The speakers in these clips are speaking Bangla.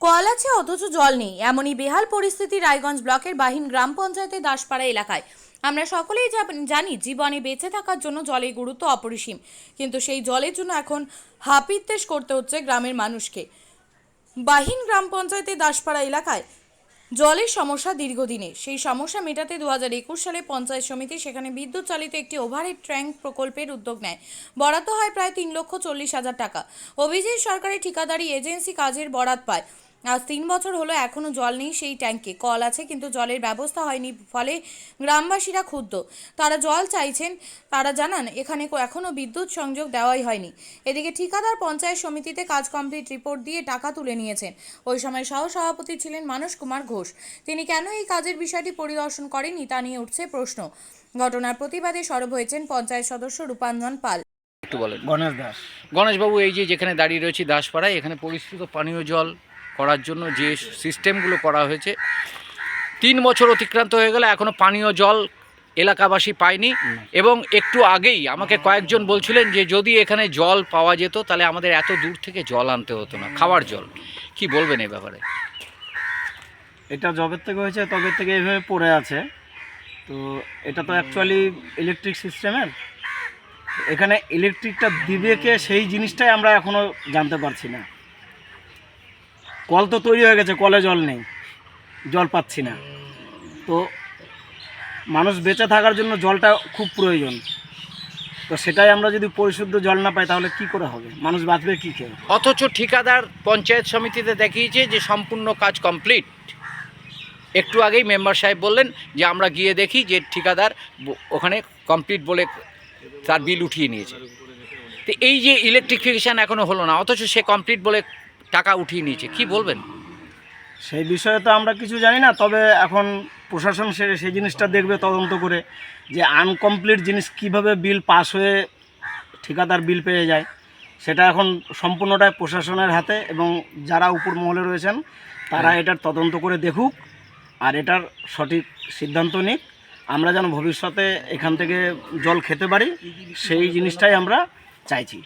কল আছে অথচ জল নেই, এমনই বেহাল পরিস্থিতি রায়গঞ্জ ব্লকের বাহিন গ্রাম পঞ্চায়েতের দাসপাড়া এলাকায়। আমরা সকলেই জানি জীবনে বেঁচে থাকার জন্য জলের গুরুত্ব অপরিসীম, কিন্তু সেই জলের জন্য এখন হাপিত্তেশ করতে হচ্ছে গ্রামের মানুষকে। বাহিন গ্রাম পঞ্চায়েতের দাসপাড়া এলাকায় জলের সমস্যা দীর্ঘদিনের। সেই সমস্যা মেটাতে 2021 সালে পঞ্চায়েত সমিতি সেখানে বিদ্যুৎ চালিত একটি ওভারহেড ট্যাঙ্ক প্রকল্পের উদ্যোগ নেয়। বরাদ্দ হয় প্রায় 3,40,000 টাকা। অভিজিৎ সরকারি ঠিকাদারি এজেন্সি কাজের বরাত পায়। আজ 3 বছর হলো এখনও জল নেই সেই ট্যাঙ্কে। কল আছে কিন্তু জলের ব্যবস্থা হয়নি, ফলে গ্রামবাসীরা ক্ষুব্ধ। তারা জল চাইছেন। তারা জানান এখানে এখনও বিদ্যুৎ সংযোগ দেওয়াই হয়নি। এদিকে ঠিকাদার পঞ্চায়েত সমিতিতে কাজ কমপ্লিট রিপোর্ট দিয়ে টাকা তুলে নিয়েছেন। ওই সময় সহসভাপতি ছিলেন মানস কুমার ঘোষ। তিনি কেন এই কাজের বিষয়টি পরিদর্শন করেননি তা নিয়ে উঠছে প্রশ্ন। ঘটনার প্রতিবাদে সরব হয়েছেন পঞ্চায়েত সদস্য রূপাঞ্জন পাল। একটু বলেন। গণেশ দাস। গণেশবাবু, এই যে যেখানে দাঁড়িয়ে রয়েছি দাসপাড়ায়, এখানে পরিশ্রুত পানীয় জল করার জন্য যে সিস্টেমগুলো করা হয়েছে, 3 বছর অতিক্রান্ত হয়ে গেলে এখনও পানীয় জল এলাকাবাসী পায়নি। এবং একটু আগেই আমাকে কয়েকজন বলছিলেন যে যদি এখানে জল পাওয়া যেত তাহলে আমাদের এত দূর থেকে জল আনতে হতো না, খাওয়ার জল। কি বলবেন এই ব্যাপারে? এটা জবের থেকে হয়েছে তবে থেকে এইভাবে পড়ে আছে। তো এটা তো অ্যাকচুয়ালি ইলেকট্রিক সিস্টেমের, এখানে ইলেকট্রিকটা দিবে কে সেই জিনিসটাই আমরা এখনও জানতে পারছি না। কল তো তৈরি হয়ে গেছে, কলে জল নেই, জল পাচ্ছি না। তো মানুষ বেঁচে থাকার জন্য জলটা খুব প্রয়োজন। তো সেটাই আমরা যদি পরিশুদ্ধ জল না পাই তাহলে কি করে হবে? মানুষ বাঁচবে কী খেয়ে? অথচ ঠিকাদার পঞ্চায়েত সমিতিতে দেখিয়েছে যে সম্পূর্ণ কাজ কমপ্লিট। একটু আগেই মেম্বার সাহেব বললেন যে আমরা গিয়ে দেখি যে ঠিকাদার ওখানে কমপ্লিট বলে তার বিল উঠিয়ে নিয়েছে। তো এই যে ইলেকট্রিফিকেশান এখনও হলো না, অথচ সে কমপ্লিট বলে টাকা উঠিয়ে নিয়েছে, কি বলবেন? সেই বিষয়ে তো আমরা কিছু জানি না, তবে এখন প্রশাসন সেই জিনিসটা দেখবে তদন্ত করে যে আনকমপ্লিট জিনিস কিভাবে বিল পাস হয়ে ঠিকাদার বিল পেয়ে যায়। সেটা এখন সম্পূর্ণটাই প্রশাসনের হাতে, এবং যারা উপর মহলে রয়েছেন তারা এটার তদন্ত করে দেখুক আর এটার সঠিক সিদ্ধান্ত নিক। আমরা যেন ভবিষ্যতে এখান থেকে জল খেতে পারি সেই জিনিসটাই আমরা চাইছি।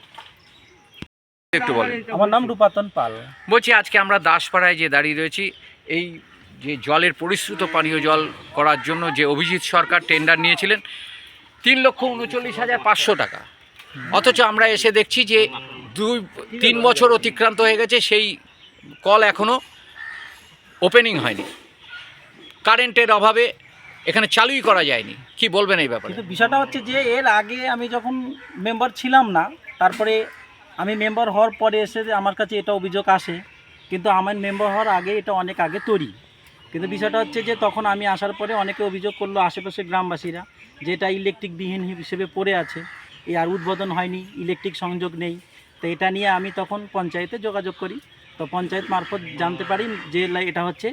একটু বলেন। আমার নাম রূপাতন পাল। বলছি, আজকে আমরা দাসপাড়ায় যে দাঁড়িয়ে রয়েছি, এই যে জলের পরিশ্রুত পানীয় জল করার জন্য যে অভিজিৎ সরকার টেন্ডার নিয়েছিলেন 3,39,500 টাকা, অথচ আমরা এসে দেখছি যে 2-3 বছর অতিক্রান্ত হয়ে গেছে, সেই কল এখনও ওপেনিং হয়নি। কারেন্টের অভাবে এখানে চালুই করা যায়নি। কি বলবেন এই ব্যাপারে? কিন্তু বিষয়টা হচ্ছে যে এর আগে আমি যখন মেম্বার ছিলাম না, তারপরে আমি মেম্বার হওয়ার পরে এসে আমার কাছে এটা অভিযোগ আসে, কিন্তু আমার মেম্বার হওয়ার আগে এটা অনেক আগে তৈরি। কিন্তু বিষয়টা হচ্ছে যে তখন আমি আসার পরে অনেকে অভিযোগ করলো, আশেপাশে গ্রামবাসীরা, যে এটা ইলেকট্রিক বিহীন হিসেবে পড়ে আছে, এ আর উদ্বোধন হয়নি, ইলেকট্রিক সংযোগ নেই। তো এটা নিয়ে আমি তখন পঞ্চায়েতে যোগাযোগ করি। তো পঞ্চায়েত মারফত জানতে পারি যে এটা হচ্ছে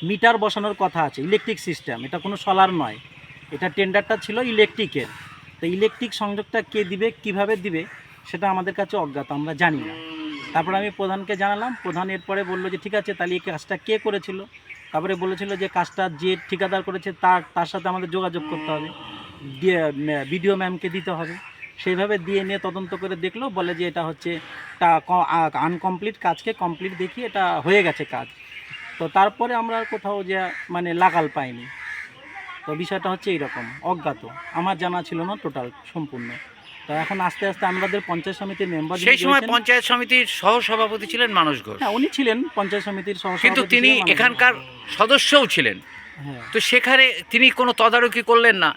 মিটার বসানোর কথা আছে, ইলেকট্রিক সিস্টেম, এটা কোনো সোলার নয়। এটা টেন্ডারটা ছিল ইলেকট্রিকের। তো ইলেকট্রিক সংযোগটা কে দিবে, কিভাবে দিবে, সেটা আমাদের কাছে অজ্ঞাত, আমরা জানি না। তারপরে আমি প্রধানকে জানালাম, প্রধান এরপরে বললো যে ঠিক আছে, তাহলে এই কাজটা কে করেছিল। তারপরে বলেছিল যে কাজটা যে ঠিকাদার করেছে তার সাথে আমাদের যোগাযোগ করতে হবে, বিডিও ম্যামকে দিতে হবে। সেইভাবে দিয়ে নিয়ে তদন্ত করে দেখলো, বলে যে এটা হচ্ছে আনকমপ্লিট কাজকে কমপ্লিট দেখিয়ে এটা হয়ে গেছে কাজ। তো তারপরে আমরা কোথাও যে মানে লাগাল পাইনি। তো বিষয়টা হচ্ছে এইরকম, অজ্ঞাত, আমার জানা ছিল না টোটাল সম্পূর্ণ। তো এখন আস্তে আস্তে আমাদের পঞ্চায়েত সমিতির মেম্বার, সেই সময় পঞ্চায়েত সমিতির সহসভাপতি ছিলেন মানস ঘোষ। হ্যাঁ, উনি ছিলেন পঞ্চায়েত সমিতির সহসভাপতি, কিন্তু তিনি এখানকার সদস্যও ছিলেন। হ্যাঁ। তো সেখানে তিনি কোনো তদারকি করলেন না।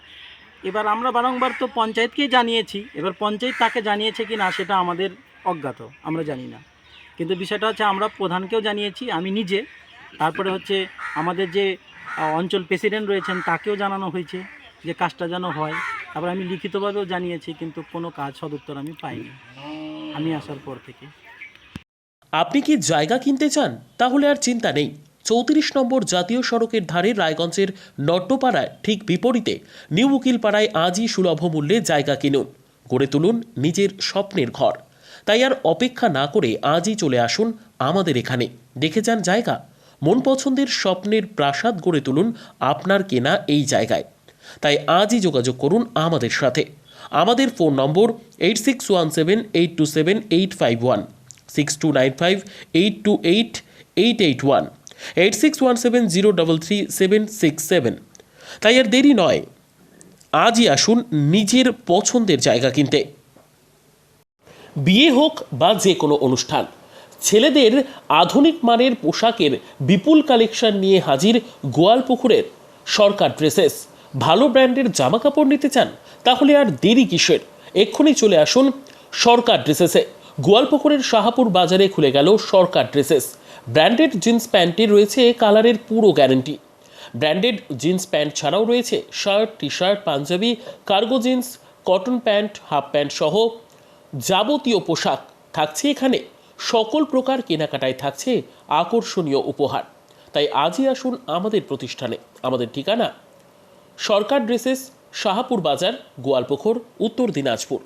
এবার আমরা বারংবার তো পঞ্চায়েতকেই জানিয়েছি, এবার পঞ্চায়েত তাকে জানিয়েছে কি না সেটা আমাদের অজ্ঞাত, আমরা জানি না। কিন্তু বিষয়টা হচ্ছে আমরা প্রধানকেও জানিয়েছি, আমি নিজে, তারপরে হচ্ছে আমাদের যে অঞ্চল প্রেসিডেন্ট রয়েছেন তাকেও জানানো হয়েছে যে কাজটা যেন হয়। তারপরে আমি লিখিতভাবেও জানিয়েছি, কিন্তু কোনো কাজ সদুত্তর আমি পাইনি আমি আসার পর থেকে। আপনি কি জায়গা কিনতে চান? তাহলে আর চিন্তা নেই। 34 নম্বর জাতীয় সড়কের ধারে রায়গঞ্জের নট্টপাড়ায় ঠিক বিপরীতে নিউ উকিলপাড়ায় আজই সুলভ মূল্যে জায়গা কিনুন, গড়ে তুলুন নিজের স্বপ্নের ঘর। তাই আর অপেক্ষা না করে আজই চলে আসুন আমাদের এখানে, দেখে যান জায়গা। মন পছন্দের স্বপ্নের প্রাসাদ গড়ে তুলুন আপনার কেনা এই জায়গায়। তাই আজই যোগাযোগ করুন আমাদের সাথে। আমাদের ফোন নম্বর 8617827851, 6295828888। 881 8617033767। তাই আর দেরি নয়, আজই আসুন নিজের পছন্দের জায়গা কিনতে। বিয়ে হোক বা যে কোনো অনুষ্ঠান, ছেলেদের আধুনিক মানের পোশাকের বিপুল কালেকশন নিয়ে হাজির গোয়ালপুকুরের সরকার ড্রেসেস। ভালো ব্র্যান্ডের জামা কাপড় নিতে চান? তাহলে আর দেরি কিসের? এক্ষুনি চলে আসুন সরকার ড্রেসেসে। গোয়ালপুকুরের শাহাপুর বাজারে খুলে গেল সরকার ড্রেসেস। ব্র্যান্ডেড জিন্স প্যান্টে রয়েছে কালারের পুরো গ্যারেন্টি। ব্র্যান্ডেড জিন্স প্যান্ট ছাড়াও রয়েছে shirt, T shirt, panjabi, cargo jeans, cotton pant, half pant সহ যাবতীয় পোশাক থাকছে এখানে। সকল প্রকার কেনাকাটায় থাকছে আকর্ষণীয় উপহার। তাই আজই আসুন আমাদের প্রতিষ্ঠানে। আমাদের ঠিকানা সরকার ড্রেসেস, শাহাপুর বাজার, গোয়ালপুকুর, উত্তর দিনাজপুর।